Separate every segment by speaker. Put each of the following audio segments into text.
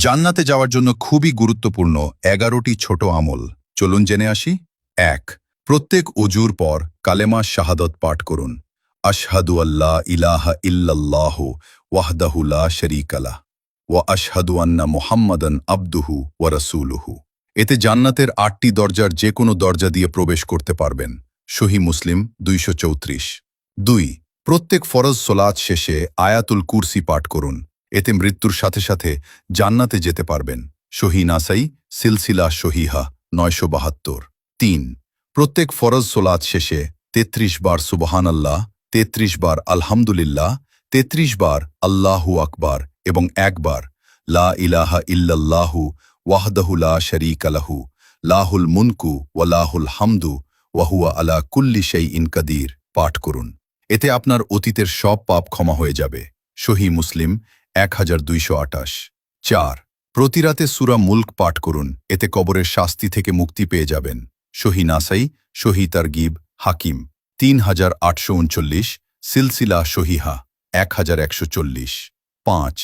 Speaker 1: জান্নাতে যাওয়ার জন্য খুবই গুরুত্বপূর্ণ 11টি ছোট আমল চলুন জেনে আসি। ১. প্রত্যেক অজুর পর কালেমা শাহাদত পাঠ করুন। আশহাদু আল্লাহ ইলাহা ইল্লাল্লাহু ওয়াহদাহু লা শারীকা লাহ ওয়া আশহাদু আন্না মুহাম্মাদান আবদুহু ওয়া রাসূলুহু। এতে জান্নাতের 8টি দরজার যে কোনো দরজা দিয়ে প্রবেশ করতে পারবেন। সহিহ মুসলিম 234। ২. প্রত্যেক ফরজ সোলাত শেষে আয়াতুল কুরসি পাঠ করুন। এতে মৃত্যুর সাথে সাথে জান্নাতে যেতে পারবেন। সহিহ নাসাই সিলসিলা সহিহা 972। ৩. প্রত্যেক ফরজ সোলাত শেষে 33 বার সুবহানাল্লাহ, 33 বার আলহামদুলিল্লাহ, 33 বার আল্লাহু আকবার এবং 1 বার লা ইলাহা ইল্লাল্লাহু ওয়াহদাহু লা শারীকা লাহু লাহুল মুনকু ওয়া লাহুল হামদু ওয়া হুয়া আলা কুল্লি শাইইন কাদির পাঠ করুন। এতে আপনার অতীতের সব পাপ ক্ষমা হয়ে যাবে। সহিহ মুসলিম 1228। ৪. প্রতি রাতে সূরা মুলক পাঠ করুন। এতে কবরের শাস্তি থেকে মুক্তি পেয়ে যাবেন। সহিহ নাসাই সহিহ তারগিব হাকিম 3839 সিলসিলা সহিহা 1140। ৫.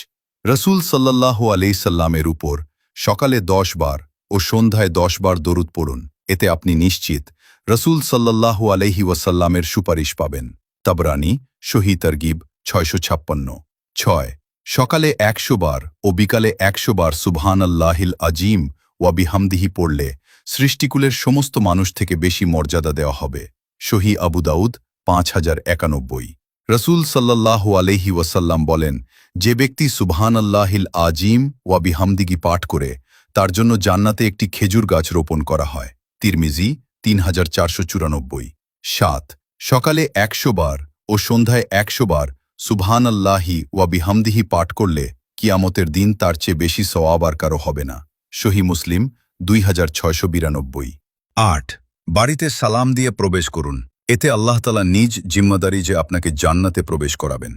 Speaker 1: রসূল সাল্লাল্লাহু আলাইহি সাল্লামের উপর সকালে 10 বার ও সন্ধ্যায় 10 বার দরুদ পড়ুন। এতে আপনি নিশ্চিত রসূল সাল্লাল্লাহু আলাইহি ওয়াসাল্লামের সুপারিশ পাবেন। তাবরানী সহিহ তারগিব 656। ৬. সকালে 100 বার ও বিকালে 100 বার সুবহানাল্লাহিল আজিম ওয়া বিহামদিহি পড়লে সৃষ্টিকুলের সমস্ত মানুষ থেকে বেশি মর্যাদা দেওয়া হবে। সহিহ আবু দাউদ 5091। রসূল সাল্লাল্লাহু আলাইহি ওয়াসাল্লাম বলেন, যে ব্যক্তি সুবহানাল্লাহিল আজিম ওয়া বিহামদিহি পাঠ করে তার জন্য জান্নাতে একটি খেজুর গাছ রোপণ করা হয়। তিরমিজি 3494। ৭. সকালে 100 বার ও সন্ধ্যায় 100 বার সুবহানাল্লাহি ওয়া বিহামদিহি পাঠ করলে কিয়ামতের দিন তার চেয়ে বেশি সওয়াব আর কারো হবে না। সহিহ মুসলিম 2692। ৮. বাড়িতে সালাম দিয়ে প্রবেশ করুন। এতে আল্লাহ তাআলা নিজ জিম্মাদারি যে আপনাকে জান্নাতে প্রবেশ করাবেন।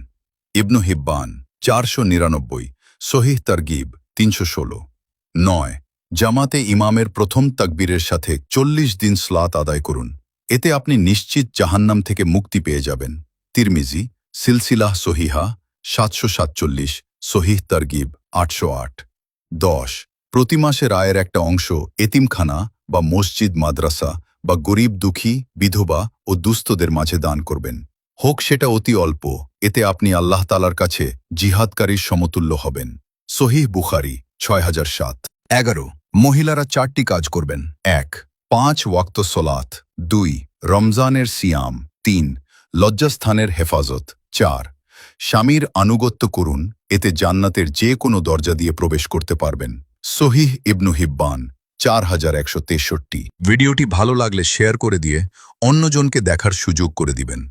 Speaker 1: ইবনু হিব্বান 499। সহিহ তারগিব 316। ৯. জামাতে ইমামের প্রথম তাকবীরের সাথে 40 দিন সালাত আদায় করুন। এতে আপনি নিশ্চিত জাহান্নাম থেকে মুক্তি পেয়ে যাবেন। তিরমিজি সিলসিলাহ সহিহা 747। সহিহ তারগিব 808। ১০. প্রতি মাসের আয়ের একটা অংশ এতিমখানা বা মসজিদ মাদ্রাসা বা গরিব দুঃখী বিধবা ও দুস্থদের মাঝে দান করবেন। হোক সেটা অতি অল্প, এতে আপনি আল্লাহ তাআলার কাছে জিহাদকারীর সমতুল্য হবেন। সহিহ বুখারী 6007। ১১. মহিলারা 4টি কাজ করবেন। ১. 5 ওয়াক্ত সলাত। ২. রমজানের সিয়াম। ৩. লজ্জাস্থানের হেফাজত। ৪. স্বামীর আনুগত্য করুন। এতে জান্নাতের যে কোনো দরজা দিয়ে প্রবেশ করতে পারবেন। সহিহ ইবনু হিব্বান 4163। ভিডিওটি ভালো লাগলে শেয়ার করে দিয়ে অন্যজনকে দেখার সুযোগ করে দিবেন।